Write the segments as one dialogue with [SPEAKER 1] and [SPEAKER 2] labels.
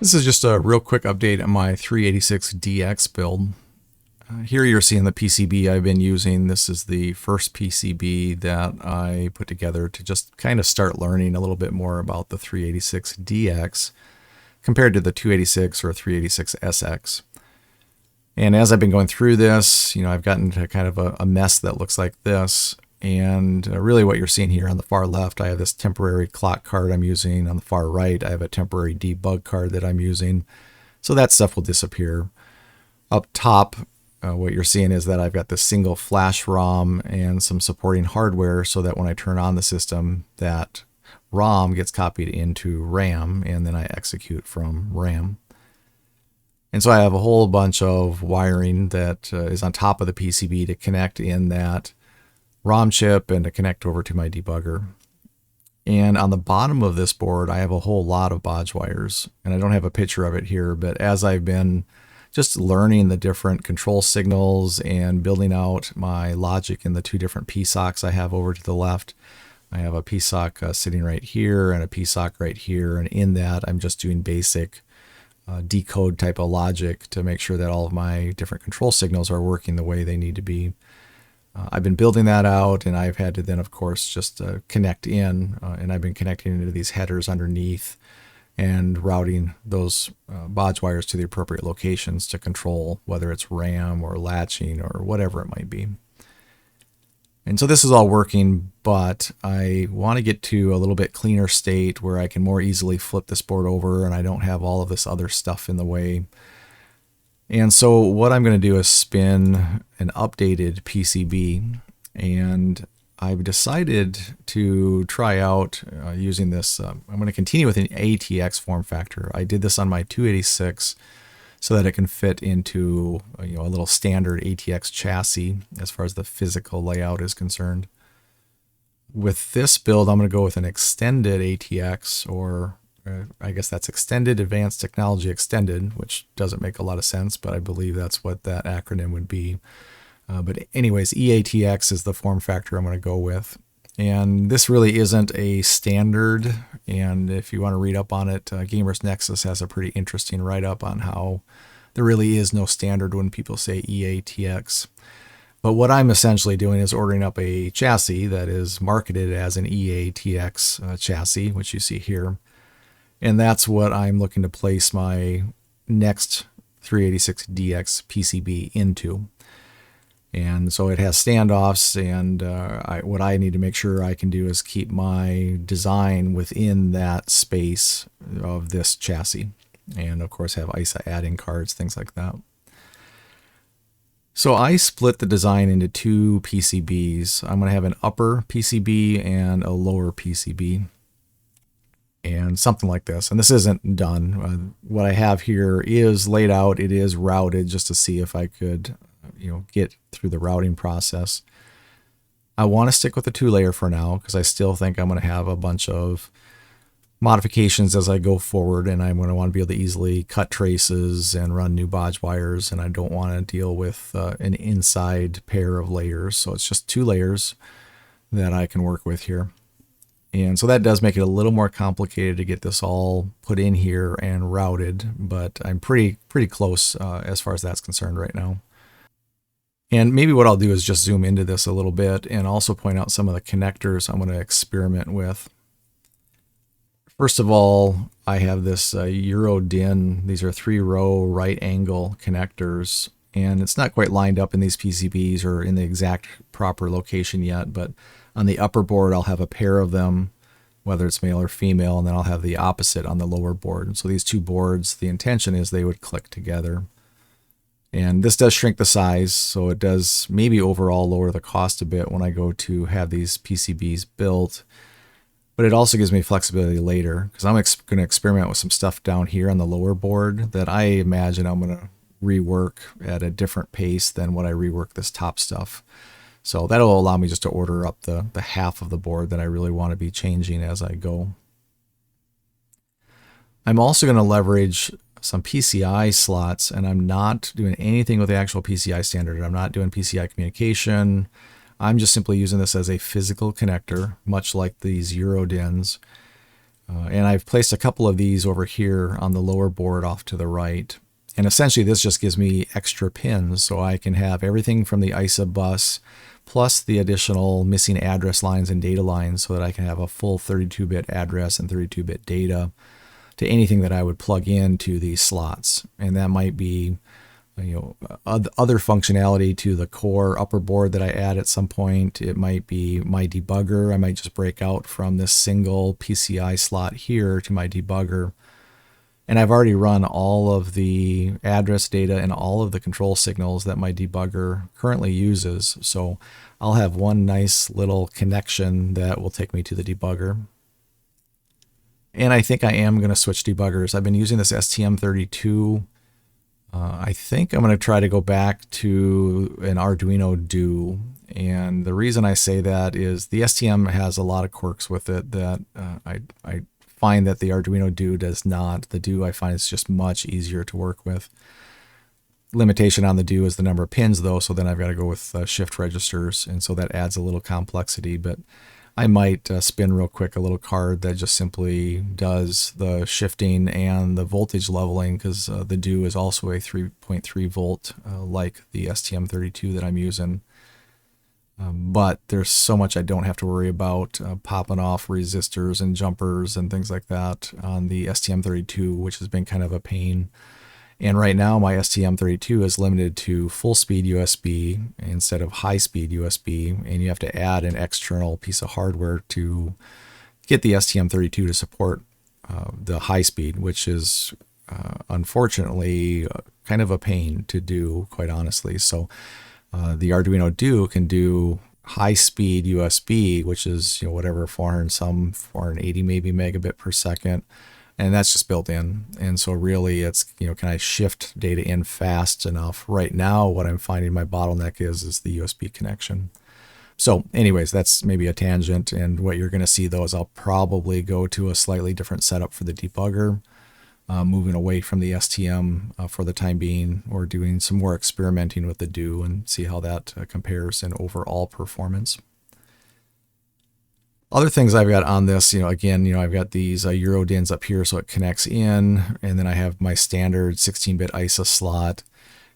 [SPEAKER 1] This is just a real quick update on my 386DX build. Here you're seeing the PCB I've been using. This is the first PCB that I put together to just kind of start learning a little bit more about the 386DX compared to the 286 or 386SX. And as I've been going through this, I've gotten to kind of a mess that looks like this. And really what you're seeing here on the far left, I have this temporary clock card I'm using. On the far right, I have a temporary debug card that I'm using. So that stuff will disappear. Up top, what you're seeing is that I've got this single flash ROM and some supporting hardware so that when I turn on the system, that ROM gets copied into RAM and then I execute from RAM. And so I have a whole bunch of wiring that is on top of the PCB to connect in that ROM chip and to connect over to my debugger. And on the bottom of this board, I have a whole lot of bodge wires, and I don't have a picture of it here, but as I've been just learning the different control signals and building out my logic in the two different PSOCs I have over to the left, I have a PSOC sitting right here and a PSOC right here, and in that I'm just doing basic decode type of logic to make sure that all of my different control signals are working the way they need to be. I've been building that out, and I've had to then, of course, just connect in, and I've been connecting into these headers underneath and routing those bodge wires to the appropriate locations to control whether it's RAM or latching or whatever it might be. And so this is all working, but I want to get to a little bit cleaner state where I can more easily flip this board over and I don't have all of this other stuff in the way. And so what I'm going to do is spin an updated PCB, and I've decided to try out using this. I'm going to continue with an ATX form factor. I did this on my 286 so that it can fit into a little standard ATX chassis as far as the physical layout is concerned. With this build, I'm going to go with an extended ATX, or I guess that's Extended Advanced Technology Extended, which doesn't make a lot of sense, but I believe that's what that acronym would be. But anyways, EATX is the form factor I'm going to go with. And this really isn't a standard, and if you want to read up on it, Gamers Nexus has a pretty interesting write-up on how there really is no standard when people say EATX. But what I'm essentially doing is ordering up a chassis that is marketed as an EATX chassis, which you see here. And that's what I'm looking to place my next 386DX PCB into. And so it has standoffs, and what I need to make sure I can do is keep my design within that space of this chassis. And of course have ISA add-in cards, things like that. So I split the design into two PCBs. I'm going to have an upper PCB and a lower PCB. And something like this. And this isn't done. What I have here is laid out. It is routed just to see if I could, get through the routing process. I want to stick with the 2-layer for now because I still think I'm going to have a bunch of modifications as I go forward, and I'm going to want to be able to easily cut traces and run new bodge wires, and I don't want to deal with an inside pair of layers. So it's just 2 layers that I can work with here. And so that does make it a little more complicated to get this all put in here and routed, but I'm pretty close as far as that's concerned right now. And maybe what I'll do is just zoom into this a little bit and also point out some of the connectors I'm going to experiment with. First of all, I have this Eurodin. These are 3-row right angle connectors, and it's not quite lined up in these PCBs or in the exact proper location yet, but on the upper board, I'll have a pair of them, whether it's male or female, and then I'll have the opposite on the lower board. And so these two boards, the intention is they would click together. And this does shrink the size, so it does maybe overall lower the cost a bit when I go to have these PCBs built. But it also gives me flexibility later, because I'm going to experiment with some stuff down here on the lower board that I imagine I'm going to rework at a different pace than what I rework this top stuff. So that'll allow me just to order up the half of the board that I really want to be changing as I go. I'm also going to leverage some PCI slots, and I'm not doing anything with the actual PCI standard. I'm not doing PCI communication. I'm just simply using this as a physical connector, much like these Eurodins. And I've placed a couple of these over here on the lower board off to the right. And essentially this just gives me extra pins so I can have everything from the ISA bus plus the additional missing address lines and data lines so that I can have a full 32-bit address and 32-bit data to anything that I would plug into these slots. And that might be other functionality to the core upper board that I add at some point. It might be my debugger. I might just break out from this single PCI slot here to my debugger. And I've already run all of the address data and all of the control signals that my debugger currently uses. So I'll have one nice little connection that will take me to the debugger. And I think I am going to switch debuggers. I've been using this STM32. I think I'm going to try to go back to an Arduino Do. And the reason I say that is the STM has a lot of quirks with it that I find that the Arduino Do does not. The Do I find is just much easier to work with. Limitation on the Do is the number of pins though, so then I've got to go with shift registers, and so that adds a little complexity. But I might spin real quick a little card that just simply does the shifting and the voltage leveling, because the Do is also a 3.3 volt like the STM32 that I'm using. But there's so much I don't have to worry about popping off resistors and jumpers and things like that on the STM32, which has been kind of a pain. And right now my STM32 is limited to full speed USB instead of high speed USB, and you have to add an external piece of hardware to get the STM32 to support the high speed, which is unfortunately kind of a pain to do, quite honestly. So the Arduino Do can do high speed USB, which is whatever 480 maybe megabit per second. And that's just built in. And so really it's, can I shift data in fast enough? Right now, what I'm finding my bottleneck is the USB connection. So anyways, that's maybe a tangent. And what you're going to see though is I'll probably go to a slightly different setup for the debugger, moving away from the STM for the time being, or doing some more experimenting with the Do and see how that compares in overall performance. Other things I've got on this, again, I've got these Eurodins up here so it connects in, and then I have my standard 16-bit ISA slot.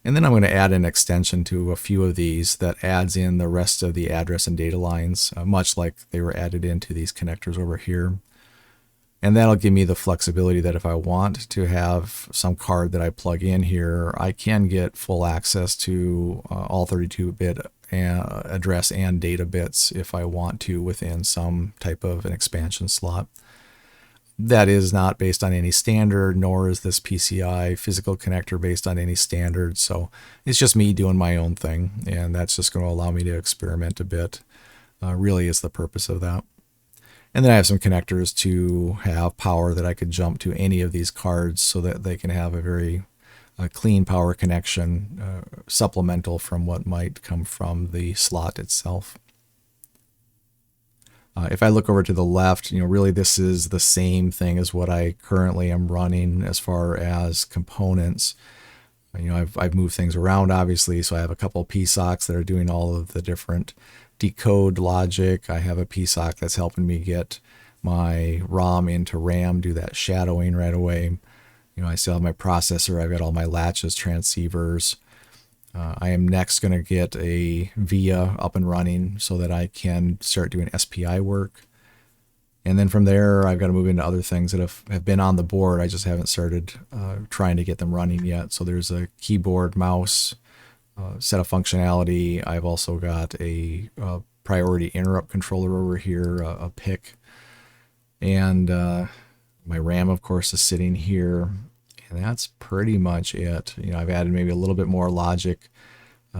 [SPEAKER 1] And then I'm going to add an extension to a few of these that adds in the rest of the address and data lines, much like they were added into these connectors over here. And that'll give me the flexibility that if I want to have some card that I plug in here, I can get full access to all 32-bit address and data bits if I want to within some type of an expansion slot. That is not based on any standard, nor is this PCI physical connector based on any standard. So it's just me doing my own thing, and that's just going to allow me to experiment a bit. Really is the purpose of that. And then I have some connectors to have power that I could jump to any of these cards so that they can have a very clean power connection, supplemental from what might come from the slot itself. If I look over to the left, really this is the same thing as what I currently am running as far as components. I've moved things around obviously, so I have a couple PSOCs that are doing all of the different decode logic. I have a PSOC that's helping me get my ROM into RAM, do that shadowing right away. I still have my processor. I've got all my latches, transceivers. I am next going to get a VIA up and running so that I can start doing SPI work. And then from there, I've got to move into other things that have been on the board. I just haven't started trying to get them running yet. So there's a keyboard, mouse, set of functionality. I've also got a priority interrupt controller over here, a PIC. And my RAM, of course, is sitting here. And that's pretty much it. I've added maybe a little bit more logic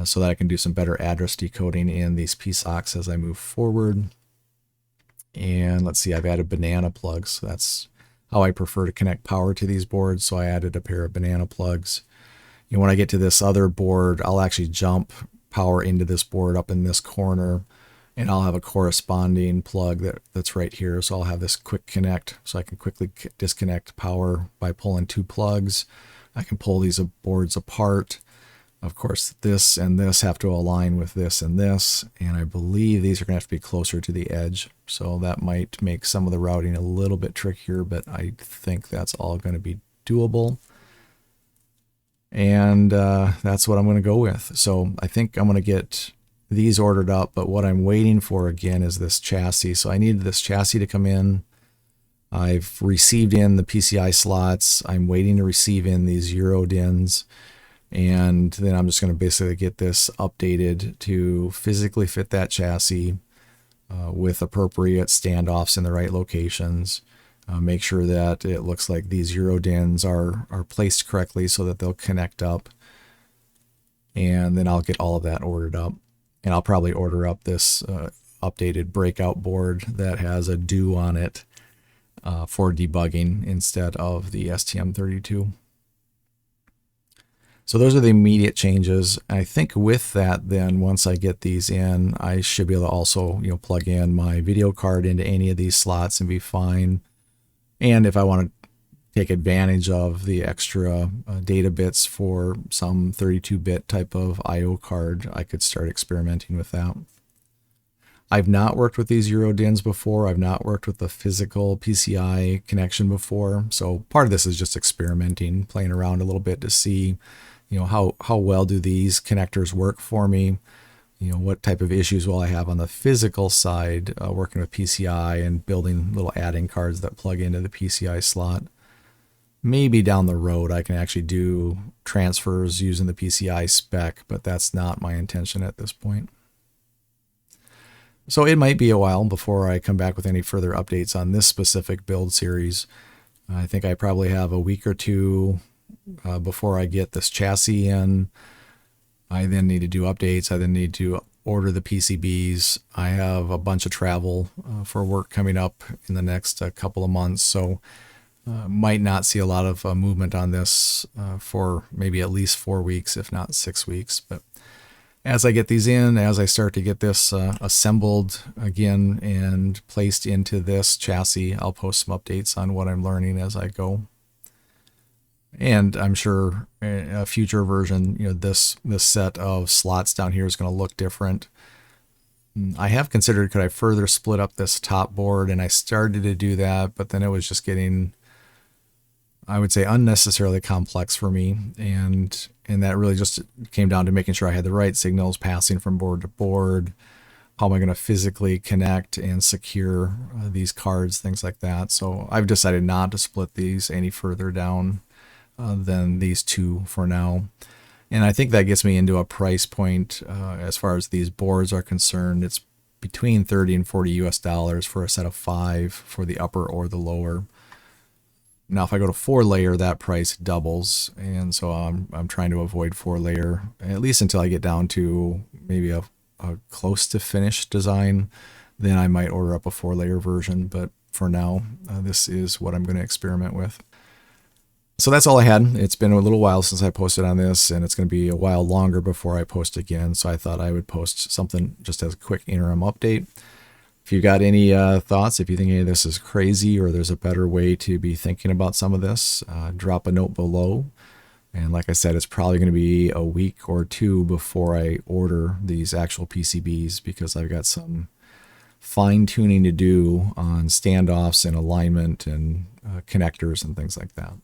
[SPEAKER 1] so that I can do some better address decoding in these PSOCs as I move forward. And let's see, I've added banana plugs. That's how I prefer to connect power to these boards. So I added a pair of banana plugs. When I get to this other board, I'll actually jump power into this board up in this corner, and I'll have a corresponding plug that's right here. So I'll have this quick connect, so I can quickly disconnect power by pulling two plugs. I can pull these boards apart. Of course, this and this have to align with this and this, and I believe these are going to have to be closer to the edge, so that might make some of the routing a little bit trickier, but I think that's all going to be doable. And that's what I'm going to go with. So I think I'm going to get these ordered up, but what I'm waiting for again is this chassis. So I need this chassis to come in. I've received in the PCI slots. I'm waiting to receive in these Euro DINs. And then I'm just going to basically get this updated to physically fit that chassis with appropriate standoffs in the right locations. Make sure that it looks like these Euro DINs are placed correctly so that they'll connect up. And then I'll get all of that ordered up. And I'll probably order up this updated breakout board that has a do on it for debugging instead of the STM32. So those are the immediate changes. I think with that, then once I get these in, I should be able to also, plug in my video card into any of these slots and be fine. And if I want to take advantage of the extra data bits for some 32-bit type of I/O card, I could start experimenting with that. I've not worked with these Euro DINs before. I've not worked with the physical PCI connection before. So part of this is just experimenting, playing around a little bit to see, how well do these connectors work for me? What type of issues will I have on the physical side, working with PCI and building little add-in cards that plug into the PCI slot. Maybe down the road I can actually do transfers using the PCI spec, but that's not my intention at this point. So it might be a while before I come back with any further updates on this specific build series. I think I probably have a week or two before I get this chassis in. I then need to do updates. I then need to order the PCBs. I have a bunch of travel for work coming up in the next couple of months, so might not see a lot of movement on this for maybe at least 4 weeks, if not 6 weeks. But as I get these in, as I start to get this assembled again and placed into this chassis, I'll post some updates on what I'm learning as I go. And I'm sure a future version, this set of slots down here is going to look different. I have considered, could I further split up this top board? And I started to do that, but then it was just getting, I would say, unnecessarily complex for me. And that really just came down to making sure I had the right signals passing from board to board. How am I going to physically connect and secure these cards, things like that. So I've decided not to split these any further down than these two for now. And I think that gets me into a price point as far as these boards are concerned. It's between $30 and $40 for a set of 5 for the upper or the lower. Now, if I go to 4-layer, that price doubles, and so I'm trying to avoid 4-layer, at least until I get down to maybe a close to finished design. Then I might order up a 4-layer version, but for now, this is what I'm going to experiment with. So that's all I had. It's been a little while since I posted on this, and it's going to be a while longer before I post again, so I thought I would post something just as a quick interim update. If you got any thoughts, if you think any of this is crazy or there's a better way to be thinking about some of this, drop a note below. And like I said, it's probably going to be a week or two before I order these actual PCBs because I've got some fine-tuning to do on standoffs and alignment and connectors and things like that.